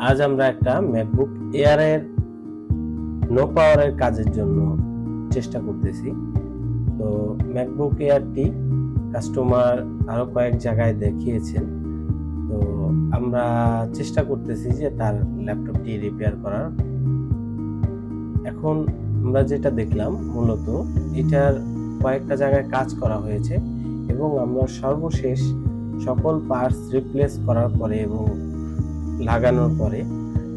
আজ আমরা একটা ম্যাকবুক এয়ার এর নো পাওয়ারের কাজের জন্য চেষ্টা করতেছি। তো ম্যাকবুক এয়ারটি কাস্টমার আরো কয়েক জায়গায় দেখিয়েছেন। তো আমরা চেষ্টা করতেছি যে তার ল্যাপটপটি রিপেয়ার করার। এখন আমরা যেটা দেখলাম, মূলত এটার কয়েকটা জায়গায় কাজ করা হয়েছে এবং আমরা সর্বশেষ সকল পার্টস রিপ্লেস করার পরে এবং লাগানোর পরে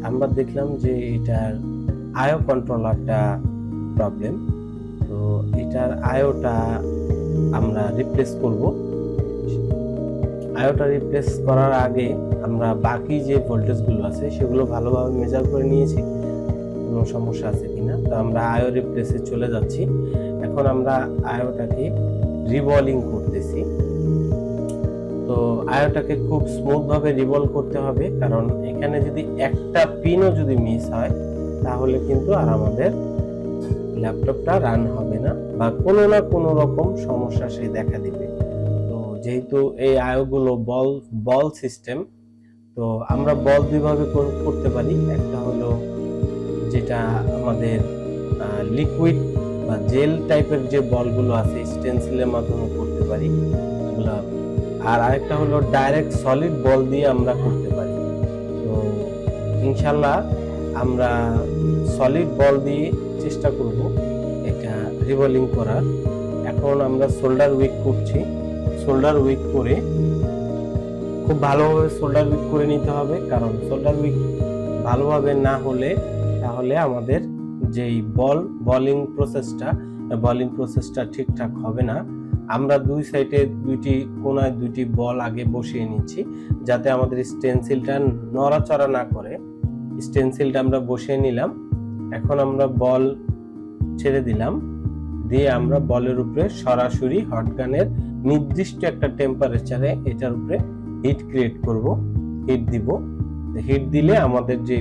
আমরা দেখলাম যে এটার আইও কন্ট্রোলারটা প্রবলেম। তো এটার আইওটা আমরা রিপ্লেস করব। আইওটা রিপ্লেস করার আগে আমরা বাকি যে ভোল্টেজগুলো আছে সেগুলো ভালোভাবে মেজার করে নিয়েছি, কোনো সমস্যা আছে কিনা। তো আমরা আইও রিপ্লেসে চলে যাচ্ছি। এখন আমরা আইওটাকে রিভলভিং করতেছি। তো আইওটাকে খুব স্মুথ ভাবে রিভলভ করতে হবে, কারণ এখানে যদি একটা পিনও যদি মিস হয় তাহলে কিন্তু আর আমাদের ল্যাপটপটা রান হবে না বা কোনো না কোনো রকম সমস্যা সে দেখা দিবে। তো যেহেতু এই আইও গুলো বল সিস্টেম, তো আমরা বল দুইভাবে করতে পারি। একটা হলো যেটা আমাদের লিকুইড বা জেল টাইপের যে বলগুলো আছে স্টেনসিলের মাধ্যমে করতে পারি এগুলা, আর আরেকটা হলো ডাইরেক্ট সলিড বল দিয়ে আমরা করতে পারি। তো ইনশাল্লাহ আমরা সলিড বল দিয়ে চেষ্টা করব এটা রিভলভিং করার। এখন আমরা সোল্ডার উইক করছি। সোল্ডার উইক করে খুব ভালোভাবে সোল্ডার উইক করে নিতে হবে, কারণ সোল্ডার উইক ভালোভাবে না হলে তাহলে আমাদের যেই বলিং প্রসেসটা ঠিকঠাক হবে না। আমরা দুই সাইডে দুইটি কোণায় দুইটি বল আগে বসিয়ে নিচ্ছি যাতে আমাদের স্টেনসিলটা নড়াচড়া না করে। স্টেনসিলটা আমরা বসিয়ে নিলাম। এখন আমরা বল ছেড়ে দিলাম, দিয়ে আমরা বলের উপরে সরাসরি হট গানের নির্দিষ্ট একটা টেম্পারেচারে এটার উপরে হিট ক্রিয়েট করব, হিট দিব। হিট দিলে আমাদের যে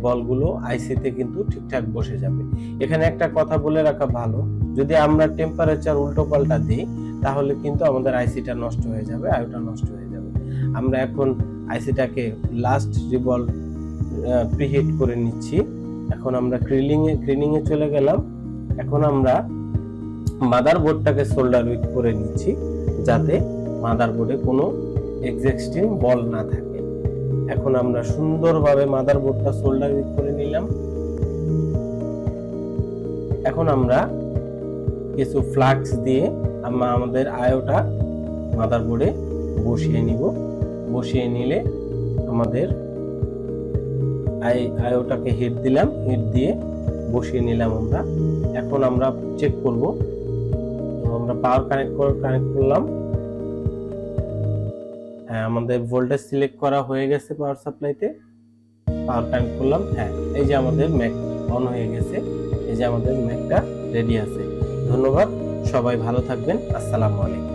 বলগুলো আইসিতে কিন্তু ঠিকঠাক বসে যাবে। এখানে একটা কথা বলে রাখা ভালো, যদি আমরা টেম্পারেচার উল্টো পাল্টা দিই তাহলে কিন্তু আমাদের আইসিটা নষ্ট হয়ে যাবে, আইওটা নষ্ট হয়ে যাবে। আমরা এখন আইসিটাকে লাস্ট রিভলভ প্রিহিট করে নিচ্ছি। এখন আমরা ক্লিনিং এ চলে গেলাম। এখন আমরা মাদারবোর্ডটাকে সোল্ডার উইক করে নিচ্ছি যাতে মাদারবোর্ডে কোনো এক্সিস্টিং বল না থাকে। এখন আমরা সুন্দরভাবে মাদারবোর্ডটা সোল্ডার উইক করে নিলাম। এখন আমরা কিছু ফ্লাক্স দিয়ে আমরা আমাদের আইওটা মাদারবোর্ডে বসিয়ে নিব। বসিয়ে নিলে আমাদের আইওটাকে হিট দিলাম, হিট দিয়ে বসিয়ে নিলাম আমরা। এখন আমরা চেক করব। তো আমরা পাওয়ার কানেক্ট করলাম। হ্যাঁ, আমাদের ভোল্টেজ সিলেক্ট করা হয়ে গেছে পাওয়ার সাপ্লাইতে। পাওয়ার কানেক্ট করলাম। হ্যাঁ, এই যে আমাদের ম্যাক অন হয়ে গেছে, এই যে আমাদের ম্যাকটা রেডি আছে। ধন্যবাদ, সবাই ভালো থাকবেন। আসসালামু আলাইকুম।